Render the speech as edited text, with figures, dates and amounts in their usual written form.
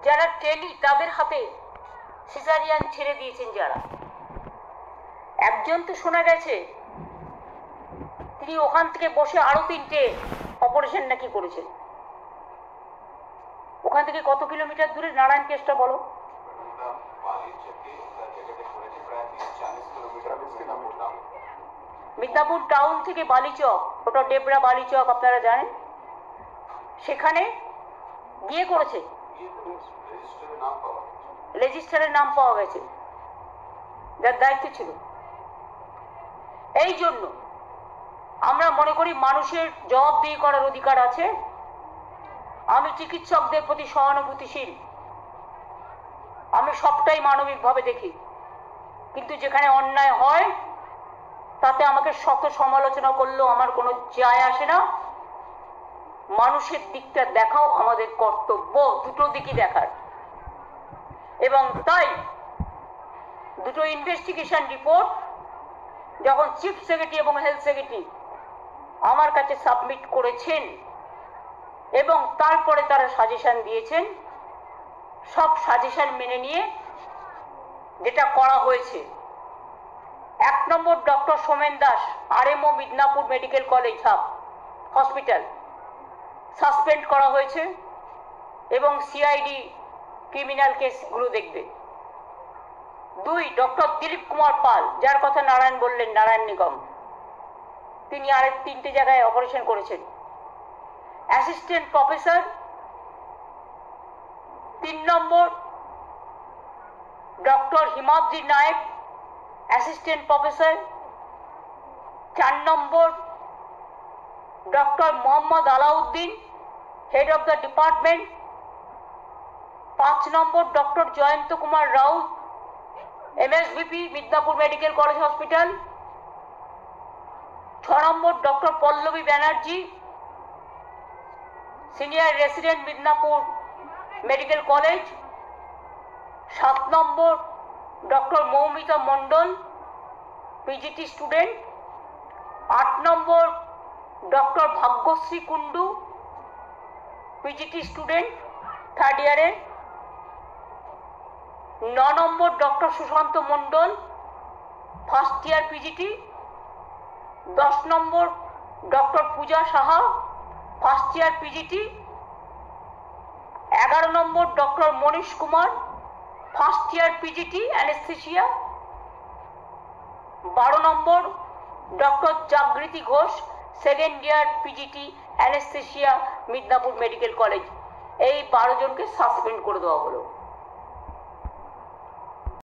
যারা টেলি তাদের হাতে সিজারিয়ান ছেড়ে দিয়েছেন যারা, একজন তো শোনা গেছে তিনি ওখান থেকে বসে আরো 3টে অপারেশন নাকি করেছেন। ওখান থেকে কত কিলোমিটার দূরে নারায়ণ কেসটা বলো? মিদনাপুর টাউন থেকে বালিচক, ওটা ডেবরা বালিচক আপনারা জানেন, সেখানে গিয়ে করেছে, রেজিস্টারের নাম পাওয়া গেছে যার দায়িত্ব ছিল। এই জন্য আমরা মনে করি মানুষের জবাবদিহি করার অধিকার আছে। আমি চিকিৎসকদের প্রতি সহানুভূতিশীল, আমি সবটাই মানবিকভাবে দেখি, কিন্তু যেখানে অন্যায় হয় তাতে আমাকে শত সমালোচনা করলেও আমার কোনো যায় আসে না। মানুষের দিকটা দেখাও আমাদের কর্তব্য, দুটো দিকই দেখার। এবং তাই দুটো ইনভেস্টিগেশন রিপোর্ট যখন চিফ সেক্রেটারি এবং হেলথ সেক্রেটারি আমার কাছে সাবমিট করেছেন এবং তারপরে তারা সাজেশন দিয়েছেন, সব সাজেশন মেনে নিয়ে যেটা করা হয়েছে, 1 নম্বর doctor Somen Das, RMO Midnapore medical college hospital, suspend করা হয়েছে এবং সিআইডি ক্রিমিনাল কেসগুলো দেখবে। 2 ডক্টর দিলীপ কুমার পাল, যার কথা নারায়ণ বললেন, নারায়ণ নিগম, তিনি আরেক 3টে জায়গায় অপারেশন করেছেন। Assistant professor 3 number doctor Himadri Nayak, assistant professor. 4 number doctor Mohammad Alauddin, head of the department. 5 number doctor Jayanta Kumar Raut, MSVP Midnapore medical college hospital. 6 number doctor Pallavi Banerjee, senior resident Midnapore medical college. 7 number doctor Moumita Mondal, PGT student. 8 number doctor Bhagyashree Kundu, PGT student, 3rd ইয়ারের। 9 number doctor Sushanta Mondal, 1st year PGT. 10 number doctor পূজা Saha, 1st year PGT. 11 নম্বর doctor Manish Kumar, 1st year PGT anaesthesia. 12 নম্বর doctor Jagriti Ghosh, 2nd year PGT anaesthesia Midnapore medical college. এই 12 জনকে suspend করে দেওয়া হলো।